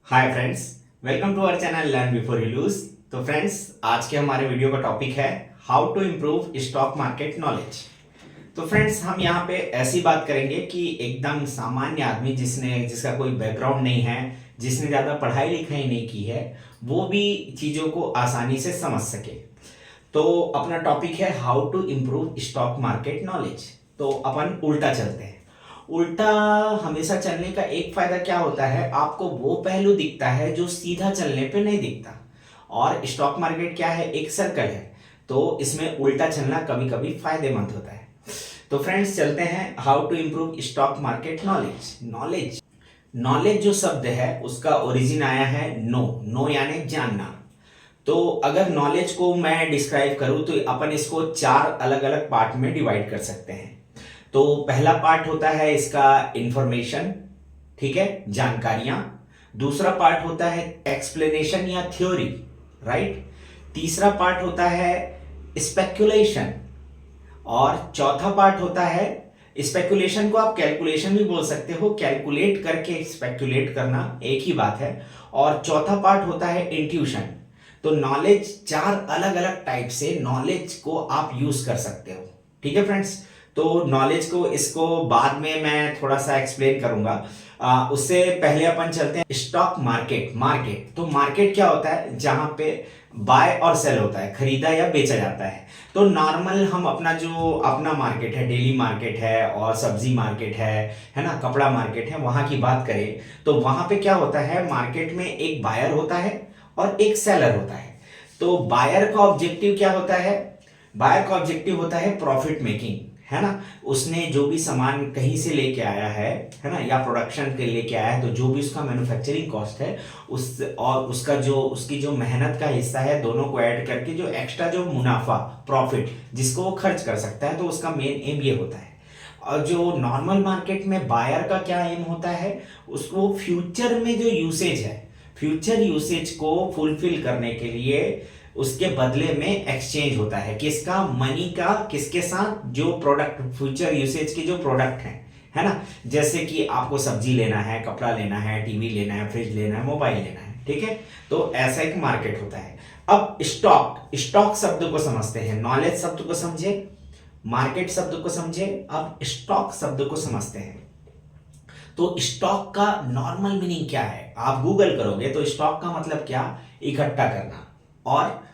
Hi friends, welcome to our channel learn before you lose. तो friends, आज के हमारे वीडियो का टॉपिक है how to improve stock market knowledge. तो फ्रेंड्स, हम यहाँ पे ऐसी बात करेंगे कि एकदम सामान्य आदमी जिसका कोई बैकग्राउंड नहीं है, जिसने ज़्यादा पढ़ाई लिखाई नहीं की है, वो भी चीज़ों को आसानी से समझ सके। तो अपना टॉपिक है how to improve stock market knowledge. तो अपन उल्टा चलते हैं। उल्टा हमेशा चलने का एक फायदा क्या होता है, आपको वो पहलू दिखता है जो सीधा चलने पे नहीं दिखता। और स्टॉक मार्केट क्या है, एक सर्कल है, तो इसमें उल्टा चलना कभी कभी फायदेमंद होता है। तो फ्रेंड्स, चलते हैं how to improve stock market knowledge. Knowledge knowledge जो शब्द है उसका ओरिजिन आया है नो नो यानी जानना। तो अगर नॉलेज को मैं डिस्क्राइब करूं तो अपन इसको चार अलग अलग पार्ट में डिवाइड कर सकते हैं। तो पहला पार्ट होता है इसका इंफॉर्मेशन, ठीक है, जानकारियां। दूसरा पार्ट होता है एक्सप्लेनेशन या थ्योरी, राइट। तीसरा पार्ट होता है स्पेकुलेशन। और चौथा पार्ट होता है, स्पेकुलेशन को आप कैलकुलेशन भी बोल सकते हो, कैलकुलेट करके स्पेकुलेट करना एक ही बात है। और चौथा पार्ट होता है इंट्यूशन। तो नॉलेज, चार अलग अलग टाइप से नॉलेज को आप यूज कर सकते हो, ठीक है फ्रेंड्स। तो नॉलेज को इसको बाद में मैं थोड़ा सा एक्सप्लेन करूंगा। उससे पहले अपन चलते हैं स्टॉक मार्केट। मार्केट तो मार्केट क्या होता है, जहां पे बाय और सेल होता है, खरीदा या बेचा जाता है। तो नॉर्मल हम अपना मार्केट है, डेली मार्केट है और सब्जी मार्केट है ना, कपड़ा मार्केट है, वहां की बात करें तो वहां पे क्या होता है, मार्केट में एक बायर होता है और एक सेलर होता है। तो बायर का ऑब्जेक्टिव क्या होता है, बायर का ऑब्जेक्टिव होता है प्रॉफिट मेकिंग, है ना। उसने जो भी सामान कहीं से लेके आया है ना, या प्रोडक्शन के लेके आया है, तो जो भी उसका मैन्युफैक्चरिंग कॉस्ट है उस और उसकी जो मेहनत का हिस्सा है, दोनों को ऐड करके जो एक्स्ट्रा जो मुनाफा, प्रॉफिट जिसको वो खर्च कर सकता है, तो उसका मेन एम ये होता है। और जो नॉर्मल मार्केट में बायर का क्या एम होता है, उसको फ्यूचर में जो यूसेज है, फ्यूचर यूसेज को फुलफिल करने के लिए उसके बदले में एक्सचेंज होता है, किसका, मनी का, किसके साथ, जो प्रोडक्ट, फ्यूचर यूसेज के जो प्रोडक्ट हैं, है ना। जैसे कि आपको सब्जी लेना है, कपड़ा लेना है, टीवी लेना है, फ्रिज लेना है, मोबाइल लेना है, ठीक है। तो ऐसा एक मार्केट होता है। अब स्टॉक, स्टॉक शब्द को समझते हैं। नॉलेज शब्द को समझे, मार्केट शब्द को समझे, अब स्टॉक शब्द को समझते हैं। तो स्टॉक का नॉर्मल मीनिंग क्या है, आप गूगल करोगे तो स्टॉक का मतलब क्या, इकट्ठा करना। और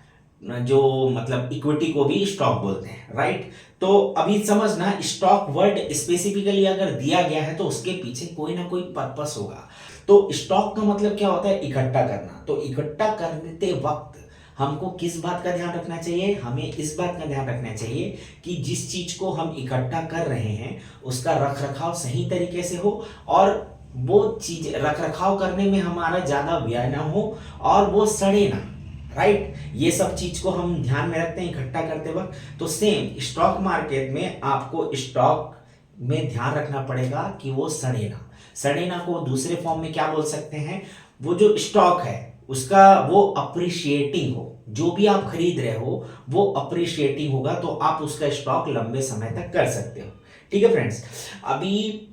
जो मतलब इक्विटी को भी स्टॉक बोलते हैं, राइट। तो अभी समझना, स्टॉक वर्ड स्पेसिफिकली अगर दिया गया है तो उसके पीछे कोई ना कोई पर्पस होगा। तो स्टॉक का मतलब क्या होता है, इकट्ठा करना। तो इकट्ठा करते वक्त हमको किस बात का ध्यान रखना चाहिए, हमें इस बात का ध्यान रखना चाहिए कि जिस चीज को हम इकट्ठा कर रहे हैं उसका रख रखाव सही तरीके से हो, और वो चीज रख रखाव करने में हमारा ज्यादा व्यय ना हो, और वो सड़े ना, राइट। ये सब चीज को हम ध्यान में रखते हैं इकट्ठा करते वक्त। तो सेम स्टॉक मार्केट में आपको स्टॉक में ध्यान रखना पड़ेगा कि वो सड़े ना। सड़े ना को दूसरे फॉर्म में क्या बोल सकते हैं, वो जो स्टॉक है उसका वो अप्रिशिएटिंग हो, जो भी आप खरीद रहे हो वो अप्रिशिएटिंग होगा, तो आप उसका स्टॉक लंबे समय तक कर सकते हो, ठीक है फ्रेंड्स। अभी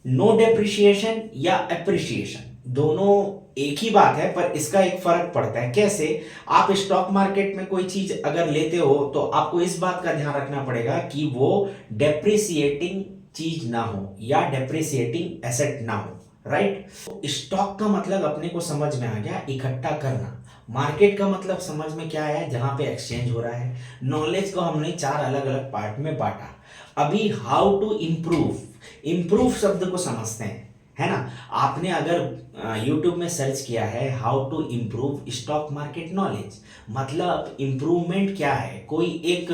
नो डेप्रिशिएशन या एप्रिशिएशन दोनों एक ही बात है, पर इसका एक फर्क पड़ता है। कैसे, आप स्टॉक मार्केट में कोई चीज अगर लेते हो तो आपको इस बात का ध्यान रखना पड़ेगा कि वो डेप्रिसिएटिंग चीज ना हो या डेप्रिसिएटिंग एसेट ना हो, राइट। स्टॉक का मतलब अपने को समझ में आ गया, इकट्ठा करना। मार्केट का मतलब समझ में क्या आया, जहां पे एक्सचेंज हो रहा है। नॉलेज को हमने चार अलग अलग पार्ट में बांटा। अभी हाउ टू इम्प्रूव, इम्प्रूव शब्द को समझते हैं, है ना। आपने अगर YouTube में सर्च किया है how to improve stock market knowledge, मतलब इम्प्रूवमेंट क्या है, कोई एक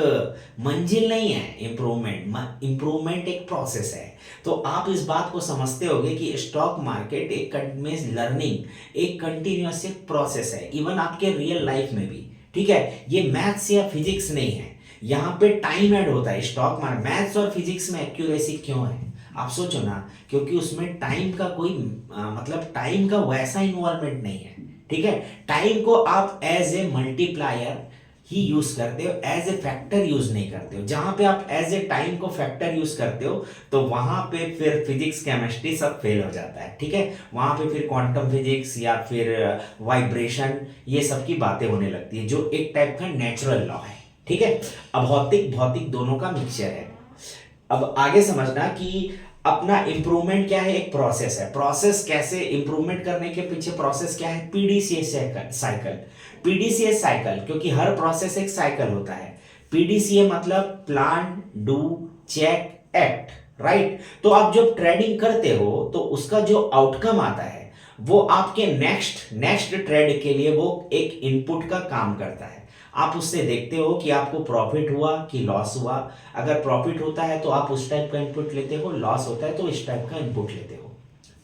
मंजिल नहीं है। इम्प्रूवमेंट एक प्रोसेस है। तो आप इस बात को समझते होगे कि स्टॉक मार्केट एक में लर्निंग एक कंटिन्यूअस एक प्रोसेस है, इवन आपके रियल लाइफ में भी, ठीक है। ये मैथ्स या फिजिक्स नहीं है, यहाँ पे टाइम ऐड होता है। स्टॉक मार्केट, मैथ्स और फिजिक्स में एक्यूरेसी क्यों है, आप सोचो ना, क्योंकि उसमें टाइम का कोई मतलब टाइम का वैसा इन्वॉल्वमेंट नहीं है, ठीक है। टाइम को आप एज ए मल्टीप्लायर ही यूज करते हो, एज ए फैक्टर यूज नहीं करते हो। जहां पे आप एज ए टाइम को फैक्टर यूज करते हो तो वहां पे फिर फिजिक्स केमिस्ट्री सब फेल हो जाता है, ठीक है। वहां पे फिर क्वांटम फिजिक्स या फिर वाइब्रेशन ये सब की बातें होने लगती है, जो एक टाइप का नेचुरल लॉ है, ठीक है। अब भौतिक भौतिक दोनों का मिक्सचर है। अब आगे समझना कि अपना इंप्रूवमेंट क्या है, एक प्रोसेस है। प्रोसेस कैसे इंप्रूवमेंट करने के पीछे प्रोसेस क्या है, पीडीसीएस साइकिल। पीडीसीएस साइकिल, क्योंकि हर प्रोसेस एक साइकिल होता है। पीडीसीए मतलब plan, do, check, act, right. तो आप जब ट्रेडिंग करते हो तो उसका जो आउटकम आता है वो आपके नेक्स्ट ट्रेड के लिए वो एक इनपुट का काम करता है। आप उससे देखते हो कि आपको प्रॉफिट हुआ कि लॉस हुआ। अगर प्रॉफिट होता है तो आप उस टाइप का इनपुट लेते हो, लॉस होता है तो इस टाइप का इनपुट लेते हो।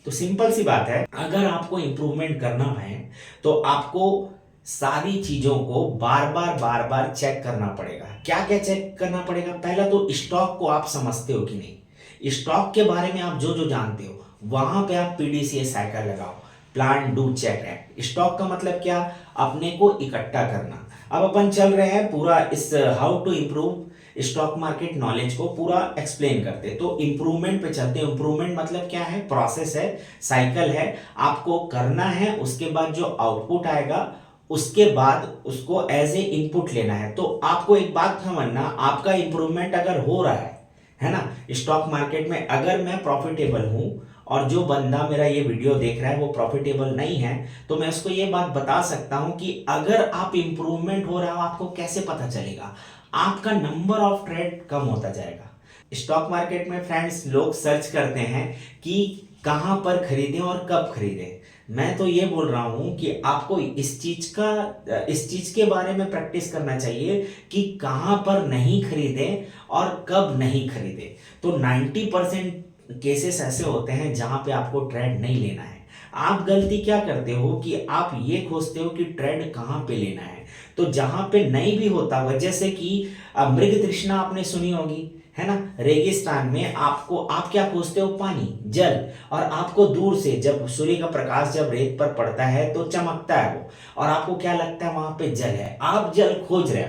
तो सिंपल सी बात है, अगर आपको इंप्रूवमेंट करना है तो आपको सारी चीजों को बार बार चेक करना पड़ेगा। क्या क्या चेक करना पड़ेगा, पहला तो स्टॉक को आप समझते हो कि नहीं, स्टॉक के बारे में आप जो जो जानते हो वहां पे आप पीडीसीएस साइकिल लगाओ, plan, do, check, act. Stock का मतलब क्या, अपने को इकट्ठा करना। अब अपन चल रहे हैं पूरा इस how to improve stock market knowledge को पूरा एक्सप्लेन करते, तो इंप्रूवमेंट पे चलते हैं। इंप्रूवमेंट मतलब क्या है, प्रोसेस है, साइकिल है, आपको करना है, उसके बाद जो आउटपुट आएगा उसके बाद उसको एज ए इनपुट लेना है। तो आपको एक बात समझना, आपका इंप्रूवमेंट अगर हो रहा है ना, स्टॉक मार्केट में अगर मैं प्रॉफिटेबल हूं और जो बंदा मेरा ये वीडियो देख रहा है वो प्रॉफिटेबल नहीं है, तो मैं उसको ये बात बता सकता हूं कि अगर आप इंप्रूवमेंट हो रहा हो, आपको कैसे पता चलेगा, आपका नंबर ऑफ ट्रेड कम होता जाएगा। स्टॉक मार्केट में फ्रेंड्स लोग सर्च करते हैं कि कहां पर खरीदें और कब खरीदें। मैं तो ये बोल रहा हूं कि आपको इस चीज के बारे में प्रैक्टिस करना चाहिए कि कहां पर नहीं खरीदें और कब नहीं खरीदें। तो 90% केसेस ऐसे होते हैं जहां पे आपको ट्रेड नहीं लेना है। आप गलती क्या करते हो कि आप ये खोजते हो कि ट्रेड कहां पे लेना है, तो जहां पे नहीं भी होता, वजह से कि मृग तृष्णा आपने सुनी होगी, है ना। रेगिस्तान में आप क्या खोजते हो, पानी, जल। और आपको दूर से जब सूर्य का प्रकाश जब रेत पर पड़ता है तो चमकता है वो, और आपको क्या लगता है वहां पे जल है, आप जल खोज रहे हो,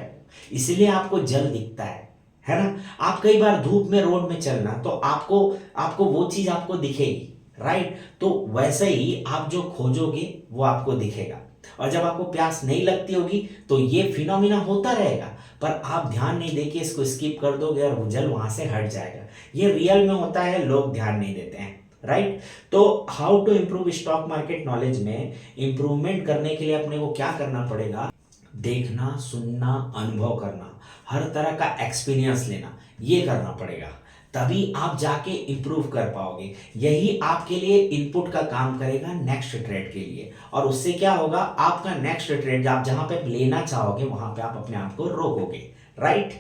इसलिए आपको जल दिखता है ना। आप कई बार धूप में रोड में चलना तो आपको वो चीज आपको दिखेगी, राइट। तो वैसे ही आप जो खोजोगे वो आपको दिखेगा। और जब आपको प्यास नहीं लगती होगी तो ये फिनोमिना होता रहेगा, पर आप ध्यान नहीं देके इसको स्किप कर दोगे और वो जल वहां से हट जाएगा। ये रियल में होता है, लोग ध्यान नहीं देते हैं, राइट। तो how to improve stock market knowledge में इंप्रूवमेंट करने के लिए अपने को क्या करना पड़ेगा, देखना, सुनना, अनुभव करना, हर तरह का एक्सपीरियंस लेना, ये करना पड़ेगा, तभी आप जाके इंप्रूव कर पाओगे। यही आपके लिए इनपुट का काम करेगा नेक्स्ट ट्रेड के लिए, और उससे क्या होगा, आपका नेक्स्ट ट्रेड आप जहां पे लेना चाहोगे वहां पे आप अपने आप को रोकोगे, राइट।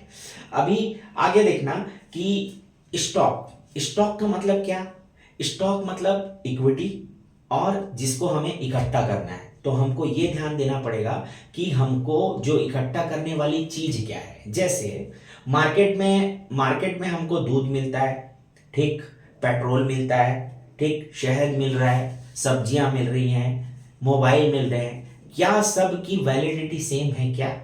अभी आगे देखना कि स्टॉक का मतलब क्या, स्टॉक मतलब इक्विटी, और जिसको हमें इकट्ठा करना है तो हमको ये ध्यान देना पड़ेगा कि हमको जो इकट्ठा करने वाली चीज क्या है। जैसे मार्केट में हमको दूध मिलता है, ठीक, पेट्रोल मिलता है, ठीक, शहद मिल रहा है, सब्जियां मिल रही हैं, मोबाइल मिल रहे हैं, क्या सब की वैलिडिटी सेम है क्या,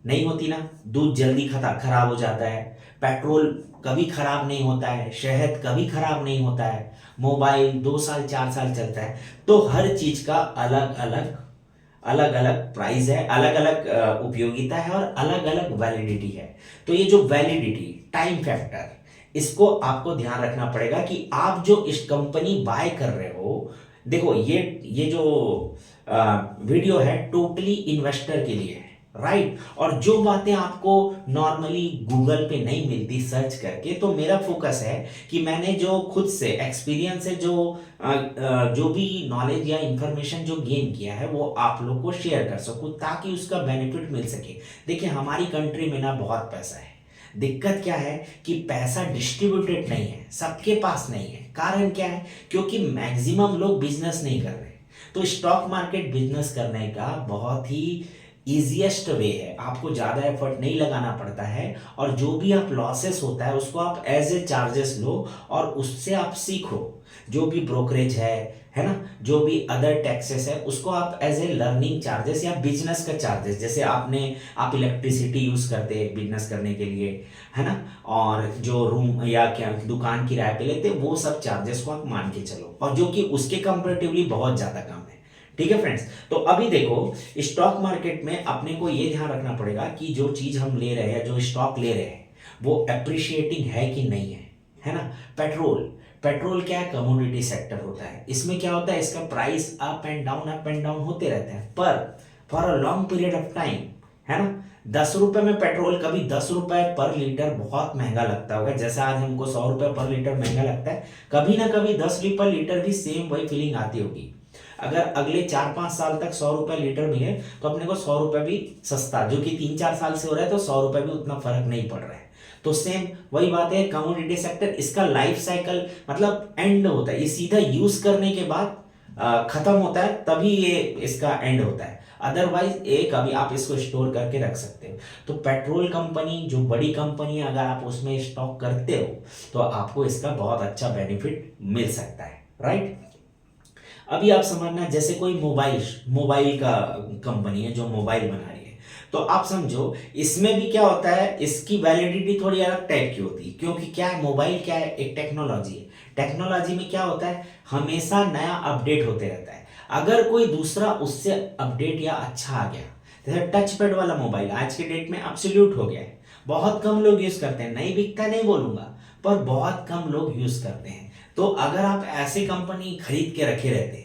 नहीं होती ना। दूध जल्दी खराब हो जाता है, पेट्रोल कभी खराब नहीं होता है, शहद कभी खराब नहीं होता है, मोबाइल 2 साल 4 साल चलता है। तो हर चीज का अलग अलग प्राइस है, अलग अलग उपयोगिता है और अलग अलग वैलिडिटी है। तो ये जो वैलिडिटी, टाइम फैक्टर, इसको आपको ध्यान रखना पड़ेगा कि आप जो इस कंपनी बाय कर रहे हो। देखो ये जो वीडियो है टोटली इन्वेस्टर के लिए है, राइट। और जो बातें आपको नॉर्मली गूगल पे नहीं मिलती सर्च करके, तो मेरा फोकस है कि मैंने जो खुद से एक्सपीरियंस है, जो भी नॉलेज या इंफॉर्मेशन जो गेन किया है वो आप लोग को शेयर कर सकूं, ताकि उसका बेनिफिट मिल सके। देखिए हमारी कंट्री में ना बहुत पैसा है, दिक्कत क्या है कि पैसा डिस्ट्रीब्यूटेड नहीं है, सबके पास नहीं है। कारण क्या है, क्योंकि मैक्सिमम लोग बिजनेस नहीं कर रहे। तो स्टॉक मार्केट बिजनेस करने का बहुत ही इजीएस्ट वे है, आपको ज़्यादा एफर्ट नहीं लगाना पड़ता है, और जो भी आप लॉसेस होता है उसको आप एज ए चार्जेस लो और उससे आप सीखो। जो भी ब्रोकरेज है, है ना, जो भी अदर टैक्सेस है उसको आप एज ए लर्निंग चार्जेस या बिजनेस का चार्जेस, जैसे आप इलेक्ट्रिसिटी यूज करते हैं बिजनेस करने के लिए, है ना, और जो रूम या क्या दुकान किराए पे लेते वो सब चार्जेस को आप मान के चलो, और जो कि उसके कंपेरेटिवली बहुत ज्यादा कम है। ठीक है फ्रेंड्स, तो अभी देखो स्टॉक मार्केट में अपने को ये ध्यान रखना पड़ेगा कि जो चीज हम ले रहे हैं, जो स्टॉक ले रहे हैं, वो अप्रिशिएटिंग है कि नहीं है ना। पेट्रोल पेट्रोल क्या है, कमोडिटी सेक्टर होता है, इसमें क्या होता है, इसका प्राइस अप एंड डाउन होते रहते हैं, पर for a long period of time, है ना। 10 रुपए में पेट्रोल, कभी 10 रुपए पर लीटर बहुत महंगा लगता होगा, जैसा आज हमको 100 रुपए पर लीटर महंगा लगता है, कभी ना कभी 10 रुपए पर लीटर भी सेम वही फीलिंग आती होगी। अगर अगले 4-5 साल तक 100 रुपए लीटर मिले तो अपने को 100 रुपए भी सस्ता, जो कि 3-4 साल से हो रहा है, तो 100 रुपए भी उतना फर्क नहीं पड़ रहा है। तो सेम वही बात है, कमोडिटी सेक्टर, इसका लाइफ साइकिल मतलब एंड होता है, ये सीधा यूज करने के बाद खत्म होता है, तभी ये इसका एंड होता है, अदरवाइज एक अभी आप इसको स्टोर करके रख सकते हो। तो पेट्रोल कंपनी जो बड़ी कंपनी है, अगर आप उसमें स्टॉक करते हो तो आपको इसका बहुत अच्छा बेनिफिट मिल सकता है, राइट। अभी आप समझना, जैसे कोई मोबाइल का कंपनी है जो मोबाइल बना रही है, तो आप समझो इसमें भी क्या होता है, इसकी वैलिडिटी थोड़ी अलग टाइप की होती है, क्योंकि क्या है, मोबाइल क्या है, एक टेक्नोलॉजी है, टेक्नोलॉजी में क्या होता है, हमेशा नया अपडेट होते रहता है। अगर कोई दूसरा उससे अपडेट या अच्छा आ गया, जैसे टच पैड वाला मोबाइल आज के डेट में एब्सोल्यूट हो गया है, बहुत कम लोग यूज करते हैं, नहीं बिकता नहीं बोलूंगा, पर बहुत कम लोग यूज करते हैं। तो अगर आप ऐसी कंपनी खरीद के रखे रहते,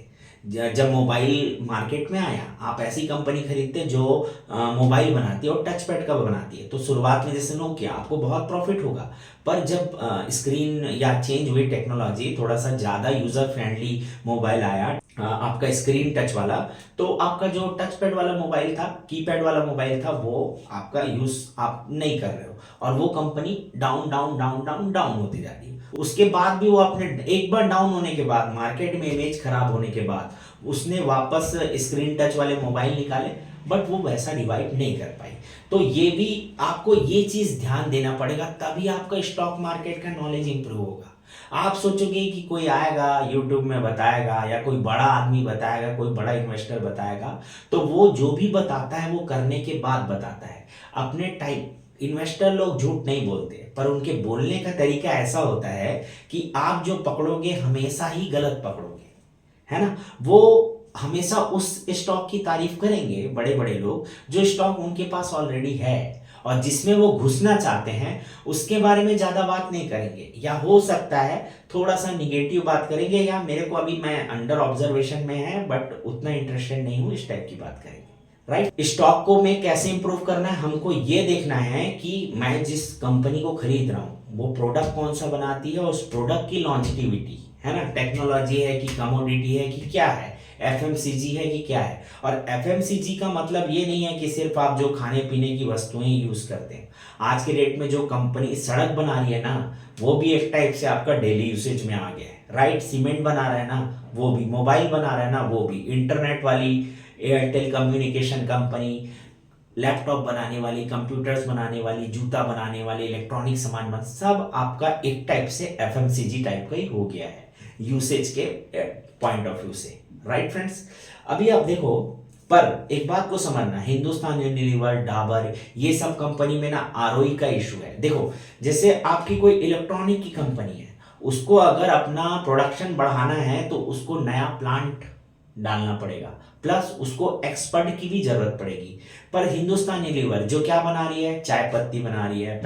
जब मोबाइल मार्केट में आया, आप ऐसी कंपनी खरीदते जो मोबाइल बनाती है और टच पैड का बनाती है, तो शुरुआत में जैसे नोकिया, आपको बहुत प्रॉफिट होगा, पर जब स्क्रीन या चेंज हुई टेक्नोलॉजी, थोड़ा सा ज़्यादा यूज़र फ्रेंडली मोबाइल आया, आपका स्क्रीन टच वाला, तो आपका जो टच पैड वाला मोबाइल था, कीपैड वाला मोबाइल था, वो आपका यूज़ आप नहीं कर रहे हो, और वो company down down down down down होती जाती है। उसके बाद भी वो अपने एक बार डाउन होने के बाद, मार्केट में इमेज खराब होने के बाद, उसने वापस स्क्रीन टच वाले मोबाइल निकाले, बट वो वैसा रिवाइव नहीं कर पाई। तो ये भी आपको ये चीज ध्यान देना पड़ेगा, तभी आपका स्टॉक मार्केट का नॉलेज इंप्रूव होगा। आप सोचोगे कि कोई आएगा यूट्यूब में बताएगा, या कोई बड़ा आदमी बताएगा, कोई बड़ा इन्वेस्टर बताएगा, तो वो जो भी बताता है वो करने के बाद बताता है अपने टाइम। इन्वेस्टर लोग झूठ नहीं बोलते, पर उनके बोलने का तरीका ऐसा होता है कि आप जो पकड़ोगे हमेशा ही गलत पकड़ोगे, है ना। वो हमेशा उस स्टॉक की तारीफ करेंगे बड़े बड़े लोग, जो स्टॉक उनके पास ऑलरेडी है और जिसमें वो घुसना चाहते हैं, उसके बारे में ज्यादा बात नहीं करेंगे, या हो सकता है थोड़ा सा निगेटिव बात करेंगे, या मेरे को अभी मैं अंडर ऑब्जर्वेशन में है बट उतना इंटरेस्टेड नहीं हूं, इस टाइप की बात करेंगे, राइट। स्टॉक को में कैसे इंप्रूव करना है, हमको ये देखना है कि मैं जिस कंपनी को खरीद रहा हूँ वो प्रोडक्ट कौन सा बनाती है, और उस प्रोडक्ट की लॉन्जिटिविटी, है ना, टेक्नोलॉजी है कि कमोडिटी है कि क्या है, एफएमसीजी है कि क्या है। और एफएमसीजी का मतलब ये नहीं है कि सिर्फ आप जो खाने पीने की वस्तुएं यूज करते हैं। आज के डेट में जो कंपनी सड़क बना रही है ना, वो भी एक टाइप से आपका डेली यूसेज में आ गया है, राइट। सीमेंट बना रहा है ना, वो भी, मोबाइल बना रहा है ना, वो भी, इंटरनेट वाली एयरटेल कम्युनिकेशन कंपनी, लैपटॉप बनाने वाली, कंप्यूटर्स बनाने वाली, जूता बनाने वाली, इलेक्ट्रॉनिक सामान बना, सब आपका एक टाइप से एफएमसीजी टाइप का ही हो गया है यूसेज के पॉइंट ऑफ व्यू से, राइट फ्रेंड्स। अभी आप देखो, पर एक बात को समझना, हिंदुस्तान यूनिलीवर, डाबर, ये सब कंपनी में ना आरओई का इशू है। देखो, जैसे आपकी कोई इलेक्ट्रॉनिक की कंपनी है, उसको अगर अपना प्रोडक्शन बढ़ाना है तो उसको नया प्लांट डालना पड़ेगा, प्लस उसको एक्सपर्ट की भी जरूरत पड़ेगी। पर हिंदुस्तान यूनिलीवर जो क्या बना रही है, चाय पत्ती बना रही है,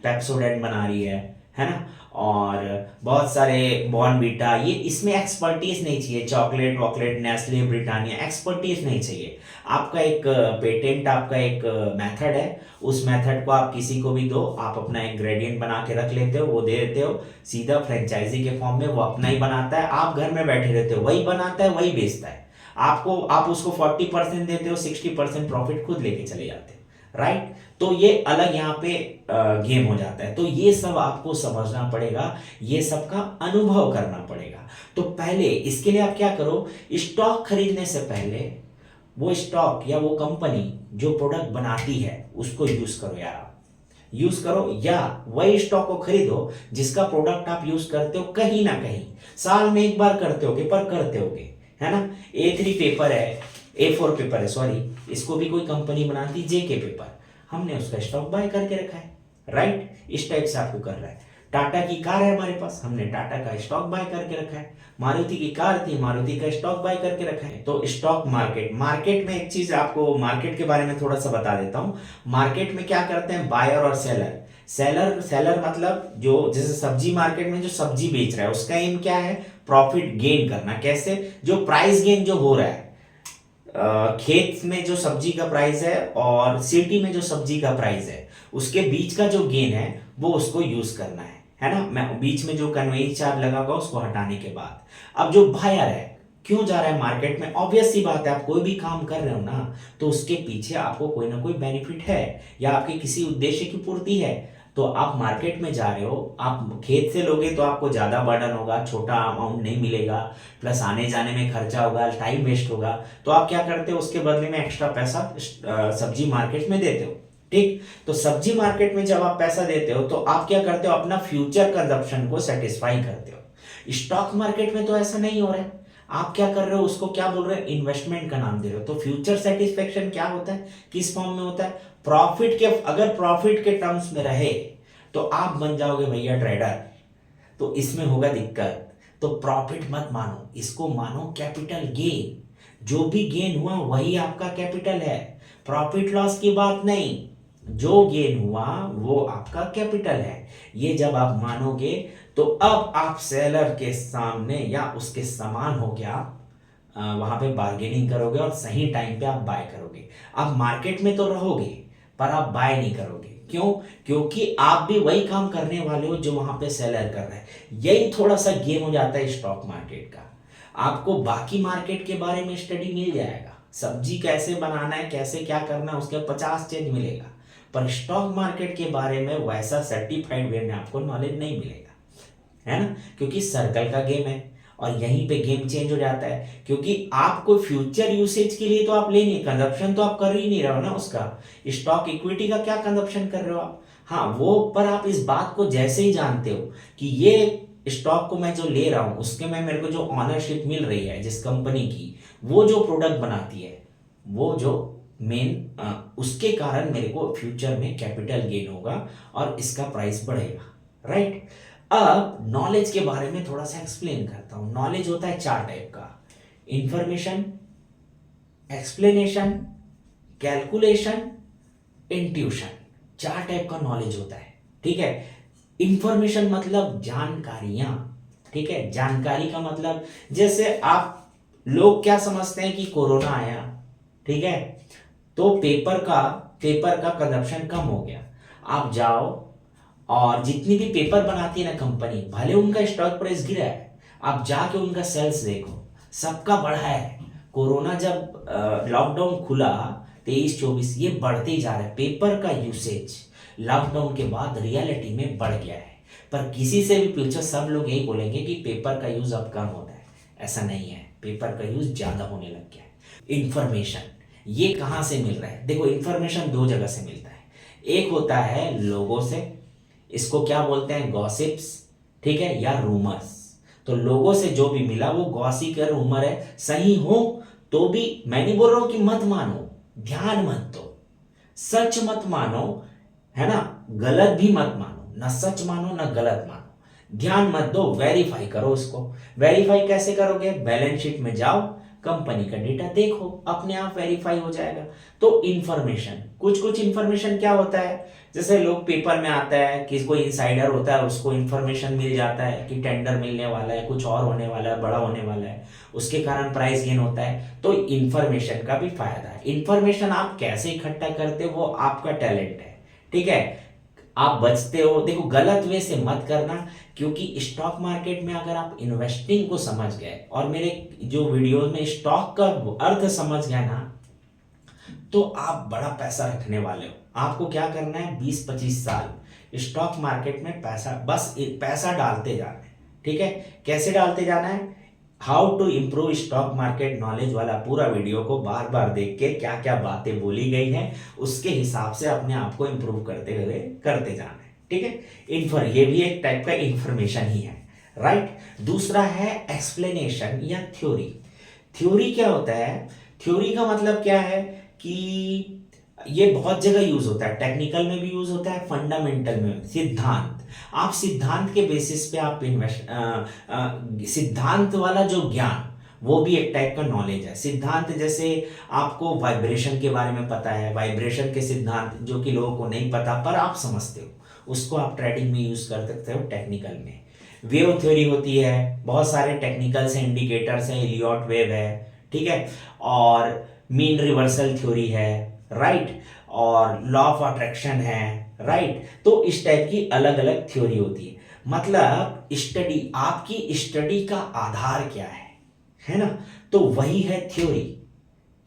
पेप्सोडेंट बना रही है ना, और बहुत सारे बॉर्नवीटा, ये इसमें एक्सपर्टीज नहीं चाहिए, चॉकलेट वॉकलेट, नेस्ले, ब्रिटानिया, एक्सपर्टीज नहीं चाहिए। आपका एक पेटेंट, आपका एक मेथड है, उस मेथड को आप किसी को भी दो, आप अपना एक ग्रेडियंट बना के रख लेते हो, वो दे देते हो सीधा फ्रेंचाइजी के फॉर्म में, वो अपना ही बनाता है, आप घर में बैठे रहते हो, वही बनाता है वही बेचता है, आपको, आप उसको 40% देते हो, 60% प्रॉफिट खुद लेके चले जाते हैं, राइट। तो ये अलग यहाँ पे गेम हो जाता है। तो ये सब आपको समझना पड़ेगा, ये सब का अनुभव करना पड़ेगा। तो पहले इसके लिए आप क्या करो, स्टॉक खरीदने से पहले वो स्टॉक या वो कंपनी जो प्रोडक्ट बनाती है उसको यूज करो यार। यूज करो, या वही स्टॉक को खरीदो जिसका प्रोडक्ट आप यूज करते हो कहीं ना कहीं, साल में एक बार करते होगे पर करते होगे, है ना। A3 पेपर है, A4 पेपर है सॉरी, इसको भी कोई कंपनी बनाती JK पेपर, हमने उसका स्टॉक बाय करके रखा है, राइट। इस टाइप से आपको कर रहा है। टाटा की कार है हमारे पास, हमने टाटा का स्टॉक बाय करके रखा है। मारुति की कार थी, मारुति का स्टॉक बाय करके रखा है। तो स्टॉक मार्केट, मार्केट में एक चीज आपको मार्केट के बारे में थोड़ा सा बता देता हूं। मार्केट में क्या करते हैं, बायर और सेलर। सेलर मतलब जो, जैसे सब्जी मार्केट में जो सब्जी बेच रहा है उसका एम क्या है, प्रॉफिट गेन करना। कैसे, जो प्राइस गेन जो हो रहा है, खेत में जो सब्जी का प्राइस है और सिटी में जो सब्जी का प्राइस है, उसके बीच का जो गेन है वो उसको यूज करना है ना। मैं बीच में जो कन्वेंस चार्ज लगा होगा उसको हटाने के बाद, अब जो बायर है क्यों जा रहा है मार्केट में, ऑब्वियस सी बात है, आप कोई भी काम कर रहे हो ना तो उसके पीछे आपको कोई ना कोई बेनिफिट है या आपके किसी उद्देश्य की पूर्ति है। तो आप मार्केट में जा रहे हो, आप खेत से लोगे तो आपको ज्यादा बर्डन होगा, छोटा अमाउंट नहीं मिलेगा, प्लस आने जाने में खर्चा होगा, टाइम वेस्ट होगा। तो आप क्या करते हो, उसके बदले में एक्स्ट्रा पैसा सब्जी मार्केट में देते हो, ठीक। तो सब्जी मार्केट में जब आप पैसा देते हो तो आप क्या करते हो, अपना फ्यूचर कंजप्शन को सेटिस्फाई करते हो। स्टॉक मार्केट में तो ऐसा नहीं हो रहा है। आप क्या कर रहे हो, उसको क्या बोल रहे हो, इन्वेस्टमेंट का नाम दे रहे हो। तो फ्यूचर सेटिस्फेक्शन क्या होता है, किस फॉर्म में होता है, प्रॉफिट के, अगर प्रॉफिट के टर्म्स में रहे तो आप बन जाओगे भैया ट्रेडर, तो इसमें होगा दिक्कत। तो प्रॉफिट मत मानो, इसको मानो कैपिटल गेन। जो भी गेन हुआ वही आपका कैपिटल है, प्रॉफिट लॉस की बात नहीं। जो गेन हुआ वो आपका कैपिटल है। ये जब आप मानोगे तो अब आप सेलर के सामने या उसके समान हो गया, वहां पे बार्गेनिंग करोगे और सही टाइम पे आप बाय करोगे। आप मार्केट में तो रहोगे पर आप बाय नहीं करोगे। क्यों, क्योंकि आप भी वही काम करने वाले हो जो वहां पे सेलर कर रहा है। यही थोड़ा सा गेम हो जाता है स्टॉक मार्केट का। आपको बाकी मार्केट के बारे में स्टडी मिल जाएगा, सब्जी कैसे बनाना है, कैसे क्या करना है, उसके 50 चीज मिलेगा, पर स्टॉक मार्केट के बारे में वैसा सर्टिफाइड वे में आपको नॉलेज नहीं मिलेगा, है ना। क्योंकि सर्कल का गेम है और यहीं पे गेम चेंज हो जाता है। क्योंकि आपको फ्यूचर यूसेज के लिए तो आप ले नहीं, कंजप्शन तो आप कर ही नहीं रहे हो ना उसका। स्टॉक इक्विटी का क्या कंजप्शन कर रहे हो आप, हाँ वो, पर आप इस बात को जैसे ही जानते हो कि ये स्टॉक को मैं जो ले रहा हूं उसके में मेरे को जो ऑनरशिप मिल रही है जिस कंपनी की, वो जो प्रोडक्ट बनाती है, वो जो मेन, उसके कारण मेरे को फ्यूचर में कैपिटल गेन होगा और इसका प्राइस बढ़ेगा, राइट। अब नॉलेज के बारे में थोड़ा सा एक्सप्लेन करता हूं। नॉलेज होता है 4 टाइप का, information, explanation, calculation, intuition. 4 type का नॉलेज होता है, ठीक है। इंफॉर्मेशन मतलब जानकारियां, ठीक है। जानकारी का मतलब, जैसे आप लोग क्या समझते हैं कि कोरोना आया, ठीक है, तो पेपर का कंजप्शन कम हो गया। आप जाओ और जितनी भी पेपर बनाती है ना कंपनी, भले उनका स्टॉक प्राइस गिरा है, आप जाके उनका सेल्स देखो, सबका बढ़ा है। कोरोना जब लॉकडाउन खुला 23-24, ये बढ़ते ही जा रहा है। पेपर का यूसेज लॉकडाउन के बाद रियलिटी में बढ़ गया है। पर किसी से भी पूछो, सब लोग यही बोलेंगे कि पेपर का यूज अब कम होता है। ऐसा नहीं है, पेपर का यूज ज्यादा होने लग गया है। इंफॉर्मेशन ये कहां से मिल रहा है, देखो इंफॉर्मेशन 2 जगह से मिलता है। एक होता है लोगों से, इसको क्या बोलते हैं, गॉसिप्स, ठीक है, या रूमर्स। तो लोगों से जो भी मिला वो गॉसिप या रूमर है, सही हो तो भी मैं नहीं बोल रहा हूं कि मत मानो, ध्यान मत दो, सच मत मानो, है ना, गलत भी मत मानो, ना सच मानो ना गलत मानो, ध्यान मत दो, वेरीफाई करो उसको। वेरीफाई कैसे करोगे, बैलेंस शीट में जाओ, कंपनी का डेटा देखो, अपने आप वेरीफाई हो जाएगा। तो इंफॉर्मेशन, कुछ इंफॉर्मेशन क्या होता है, जैसे लोग पेपर में आता है कि कोई इनसाइडर होता है, उसको इंफॉर्मेशन मिल जाता है कि टेंडर मिलने वाला है, कुछ और होने वाला है, बड़ा होने वाला है, उसके कारण प्राइस गेन होता है। तो इंफॉर्मेशन का भी फायदा है। इंफॉर्मेशन आप कैसे इकट्ठा करते हो वो आपका टैलेंट है, ठीक है। आप बचते हो, देखो गलत वे से मत करना, क्योंकि स्टॉक मार्केट में अगर आप इन्वेस्टिंग को समझ गए और मेरे जो वीडियोस में स्टॉक का अर्थ समझ गए ना, तो आप बड़ा पैसा रखने वाले हो। आपको क्या करना है, 20-25 साल स्टॉक मार्केट में पैसा, बस पैसा डालते जाना है, ठीक है। कैसे डालते जाना है, how to improve stock market knowledge वाला पूरा वीडियो को बार बार देख के क्या क्या बातें बोली गई हैं उसके हिसाब से अपने आप को इम्प्रूव करते हुए करते जाना है, ठीक है। ये भी एक टाइप का इंफॉर्मेशन ही है, राइट। दूसरा है एक्सप्लेनेशन या थ्योरी। थ्योरी क्या होता है? थ्योरी का मतलब क्या है कि ये बहुत जगह यूज होता है, टेक्निकल में भी यूज होता है, फंडामेंटल में। सिद्धांत, आप सिद्धांत के बेसिस पे आप सिद्धांत वाला जो ज्ञान वो भी एक टाइप का नॉलेज है। सिद्धांत जैसे आपको वाइब्रेशन के बारे में पता है, वाइब्रेशन के सिद्धांत जो कि लोगों को नहीं पता पर आप समझते हो, उसको आप ट्रेडिंग में यूज कर सकते हो, टेक्निकल में। वेव थ्योरी होती है, बहुत सारे टेक्निकल्स हैं, इंडिकेटर्स हैं, इलियट वेव है, ठीक है, और मीन रिवर्सल थ्योरी है, राइट, और लॉ ऑफ अट्रैक्शन है, राइट। तो इस टाइप की अलग अलग थ्योरी होती है। मतलब स्टडी, आपकी स्टडी का आधार क्या है ना, तो वही है थ्योरी,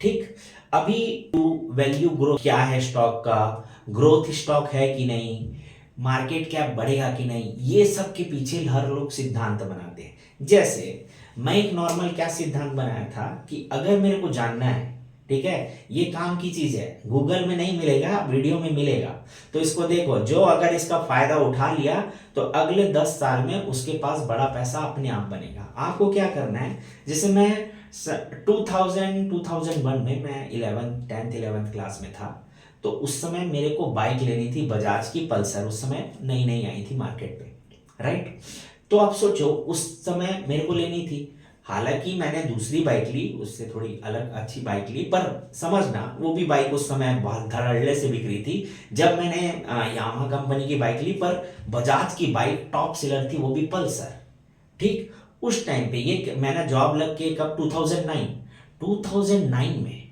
ठीक। अभी वैल्यू ग्रोथ क्या है स्टॉक का, ग्रोथ स्टॉक है कि नहीं, मार्केट कैप बढ़ेगा कि नहीं, ये सब के पीछे हर लोग सिद्धांत बनाते हैं। जैसे मैं एक नॉर्मल क्या सिद्धांत बनाया था कि अगर मेरे को जानना है, ठीक है, ये काम की चीज है, गूगल में नहीं मिलेगा, वीडियो में मिलेगा, तो इसको देखो, जो अगर इसका फायदा उठा लिया तो अगले 10 साल में उसके पास बड़ा पैसा अपने आप बनेगा। आपको क्या करना है, जैसे मैं 2001 में मैं 10th 11th क्लास में था, तो उस समय मेरे को बाइक लेनी थी, बजाज की पल्सर, उस समय नई नई आई थी मार्केट पे, राइट। तो आप सोचो उस समय मेरे को लेनी थी, हालांकि मैंने दूसरी बाइक ली, उससे थोड़ी अलग अच्छी बाइक ली, पर समझना वो भी बाइक उस समय बहुत धड़ल्ले से बिक रही थी जब मैंने यामाहा कंपनी की बाइक ली, पर बजाज की बाइक टॉप सेलर थी, वो भी पल्सर, ठीक। उस टाइम पे ये मैंने जॉब लग के कब, 2009 में,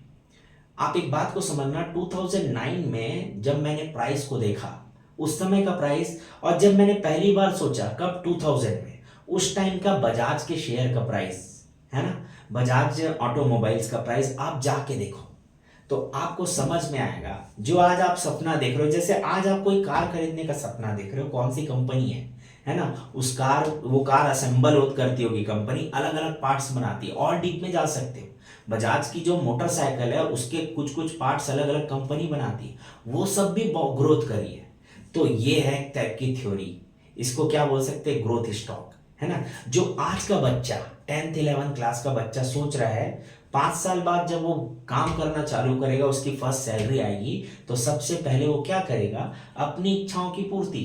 आप एक बात को समझना, 2009 में जब मैंने प्राइस को देखा, उस समय का प्राइस, और जब मैंने पहली बार सोचा कब, 2000 में, उस टाइम का बजाज के शेयर का प्राइस, है ना, बजाज ऑटोमोबाइल्स का प्राइस आप जाके देखो तो आपको समझ में आएगा। जो आज आप सपना देख रहे हो, जैसे आज आप कोई कार खरीदने का सपना देख रहे हो, कौन सी कंपनी है ना, उस कार, वो कार असेंबल करती होगी कंपनी, अलग अलग पार्ट्स बनाती है, और डीप में जा सकते हो। बजाज की जो मोटरसाइकिल है उसके कुछ कुछ पार्ट्स अलग अलग कंपनी बनाती है, वो सब भी ग्रोथ करी है। तो ये है एक टाइप की थ्योरी, इसको क्या बोल सकते हैं, ग्रोथ स्टॉक, है ना। जो आज का बच्चा 10th 11th क्लास का बच्चा सोच रहा है 5 साल बाद जब वो काम करना चालू करेगा, उसकी फर्स्ट सैलरी आएगी, तो सबसे पहले वो क्या करेगा, अपनी इच्छाओं की पूर्ति,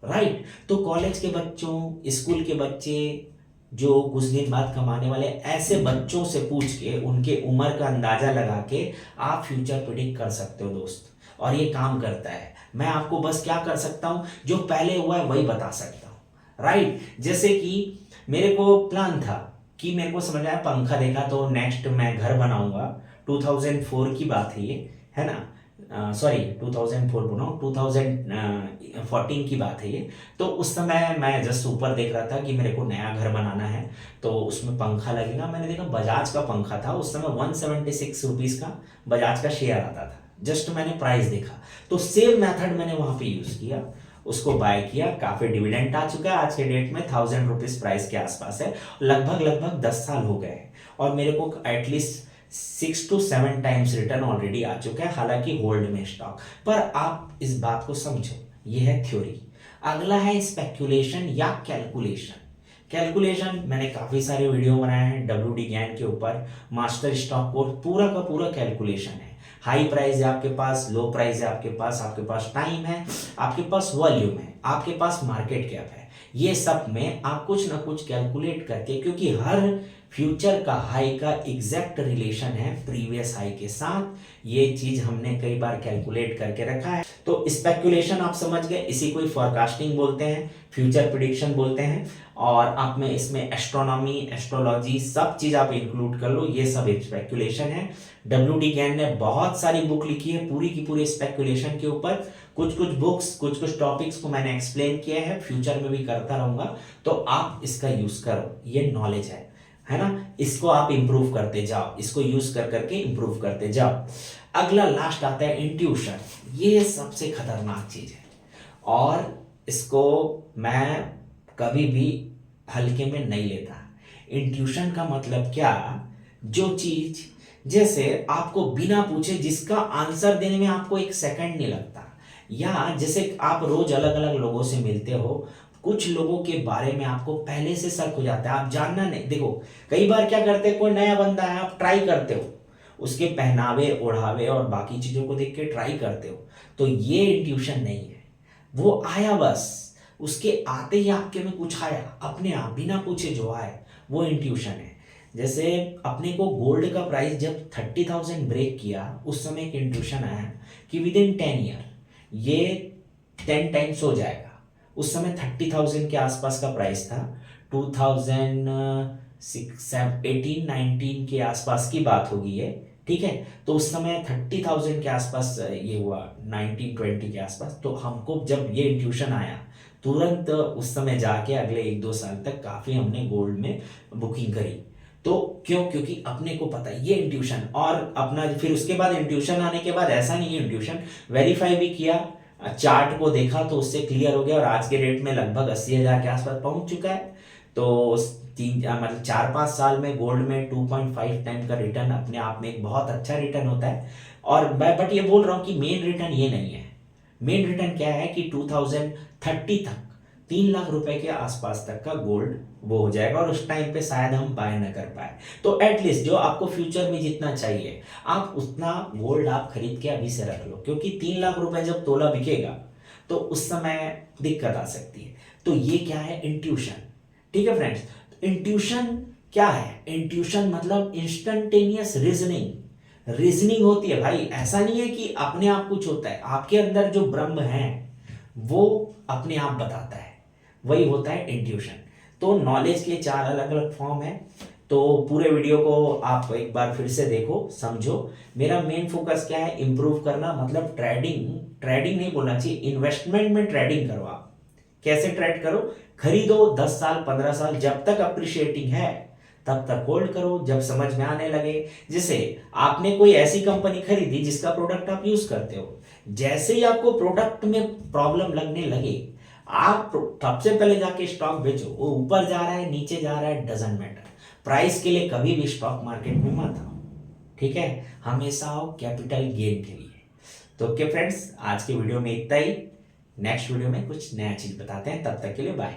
राइट। तो कॉलेज के बच्चों, स्कूल के बच्चे, जो कुछ दिन बाद कमाने वाले, ऐसे बच्चों से पूछ के उनके उम्र का अंदाजा लगा के आप फ्यूचर प्रिडिक्ट कर सकते हो दोस्त, और ये काम करता है। मैं आपको बस क्या कर सकता हूं, जो पहले हुआ है वही बता सकता हूं, राइट। जैसे कि मेरे को प्लान था कि मेरे को समझ आया, पंखा देखा तो नेक्स्ट मैं घर बनाऊंगा, 2004 की बात है ये, है ना, सॉरी 2004 बोला, 2014 की बात है ये। तो उस समय मैं जस्ट ऊपर देख रहा था कि मेरे को नया घर बनाना है, तो उसमें पंखा लगेगा। मैंने देखा बजाज का पंखा था, उस समय 176 रुपीज का बजाज का शेयर आता था, जस्ट मैंने प्राइस देखा, तो सेम मेथड मैंने वहां पे यूज किया, उसको बाय किया, काफी डिविडेंड आ चुका है, आज के डेट में 1000 रुपीज प्राइस के आसपास है, लगभग लगभग 10 साल हो गए, और मेरे को at least 6 to 7 times return already आ चुका है, हालांकि होल्ड में स्टॉक। पर आप इस बात को समझो, ये है थ्योरी। अगला है स्पेक्यूलेशन या कैलकुलेशन। कैलकुलेशन मैंने काफी सारे वीडियो बनाए हैं WD ज्ञान के ऊपर, मास्टर स्टॉक कोर्स, पूरा का पूरा कैलकुलेशन है। हाई प्राइस है आपके पास, लो प्राइस है आपके पास टाइम है, आपके पास वॉल्यूम है, आपके पास मार्केट कैप है, ये सब में आप कुछ ना कुछ कैलकुलेट करके, क्योंकि हर फ्यूचर का हाई का एग्जैक्ट रिलेशन है प्रीवियस हाई के साथ, ये चीज हमने कई बार कैलकुलेट करके रखा है। तो स्पेकुलेशन आप समझ गए, इसी को फोरकास्टिंग बोलते हैं, फ्यूचर प्रिडिक्शन बोलते हैं, और आप में इसमें एस्ट्रोनॉमी, एस्ट्रोलॉजी सब चीज आप इंक्लूड कर लो, ये सब स्पेकुलेशन है। WD ज्ञान ने बहुत सारी बुक लिखी है पूरी की पूरी स्पेकुलेशन के ऊपर, कुछ कुछ बुक्स, कुछ कुछ टॉपिक्स को मैंने एक्सप्लेन किया है, फ्यूचर में भी करता रहूंगा, तो आप इसका यूज करो, ये नॉलेज है ना, इसको आप इंप्रूव करते जाओ, इसको यूज कर करके इंप्रूव करते जाओ। अगला लास्ट आता है इंट्यूशन, ये सबसे खतरनाक चीज है, और इसको मैं कभी भी हल्के में नहीं लेता। इंट्यूशन का मतलब क्या, जो चीज जैसे आपको बिना पूछे जिसका आंसर देने में आपको एक सेकंड नहीं लगता, या जैसे आप रोज अलग अलग लोगों से मिलते हो, कुछ लोगों के बारे में आपको पहले से शक हो जाता है, आप जानना नहीं, देखो कई बार क्या करते हैं, कोई नया बंदा है, आप ट्राई करते हो, उसके पहनावे ओढ़ावे और बाकी चीजों को देख के ट्राई करते हो, तो ये इंट्यूशन नहीं है। वो आया बस, उसके आते ही आपके में कुछ आया अपने आप बिना पूछे जो आए, वो इंट्यूशन है। जैसे अपने को गोल्ड का प्राइस जब 30,000 ब्रेक किया, उस समय एक इंट्यूशन आया कि विद इन 10 ईयर ये 10 टाइम्स हो जाएगा। उस समय 30,000 के आसपास का प्राइस था, 2018-19 के आसपास की बात होगी ये, ठीक है। तो उस समय 30,000 के आसपास ये हुआ, 1920 के आसपास। तो हमको जब ये इंट्यूशन आया, तुरंत उस समय जाके अगले 1-2 साल तक काफी हमने गोल्ड में बुकिंग करी। तो क्यों? क्योंकि अपने को पता है ये इंट्यूशन, और अपना फिर उसके बाद इंट्यूशन आने के बाद ऐसा नहीं है, इंट्यूशन वेरीफाई भी किया, चार्ट को देखा तो उससे क्लियर हो गया, और आज के रेट में लगभग 80,000 के आसपास पहुंच चुका है। तो 4-5 साल में गोल्ड में 2.5 टाइम का रिटर्न अपने आप में एक बहुत अच्छा रिटर्न होता है। और बट ये बोल रहा हूँ कि मेन रिटर्न ये नहीं है। मेन रिटर्न क्या है कि 2030 तक 3 लाख रुपए के आसपास तक का गोल्ड वो हो जाएगा, और उस टाइम पे शायद हम बाय ना कर पाए। तो एटलीस्ट जो आपको फ्यूचर में जितना चाहिए, आप उतना गोल्ड आप खरीद के अभी से रख लो, क्योंकि 3 लाख रुपए जब तोला बिकेगा तो उस समय दिक्कत आ सकती है। तो ये क्या है? इंट्यूशन। ठीक है फ्रेंड्स, इंट्यूशन क्या है? इंट्यूशन मतलब इंस्टंटेनियस रीजनिंग होती है भाई। ऐसा नहीं है कि अपने आप कुछ होता है, आपके अंदर जो ब्रह्म है वो अपने आप बताता है, वही होता है इंट्यूशन। तो नॉलेज के 4 अलग अलग फॉर्म है। तो पूरे वीडियो को आप एक बार फिर से देखो, समझो। मेरा मेन फोकस क्या है? इंप्रूव करना, मतलब ट्रेडिंग नहीं बोलना चाहिए, इन्वेस्टमेंट में ट्रेडिंग करो। आप कैसे ट्रेड करो? खरीदो 10 साल 15 साल, जब तक अप्रिशिएटिंग है तब तक होल्ड करो, जब समझ में आने लगे। जैसे आपने कोई ऐसी कंपनी खरीदी जिसका प्रोडक्ट आप यूज करते हो, जैसे ही आपको प्रोडक्ट में प्रॉब्लम लगने लगे, आप सबसे पहले जाके स्टॉक बेचो। वो ऊपर जा रहा है नीचे जा रहा है, डजंट मैटर। प्राइस के लिए कभी भी स्टॉक मार्केट में मत आओ, ठीक है? हमेशा आओ कैपिटल गेन के लिए। तो ओके फ्रेंड्स, आज के वीडियो में इतना ही। नेक्स्ट वीडियो में कुछ नया चीज बताते हैं, तब तक के लिए बाय।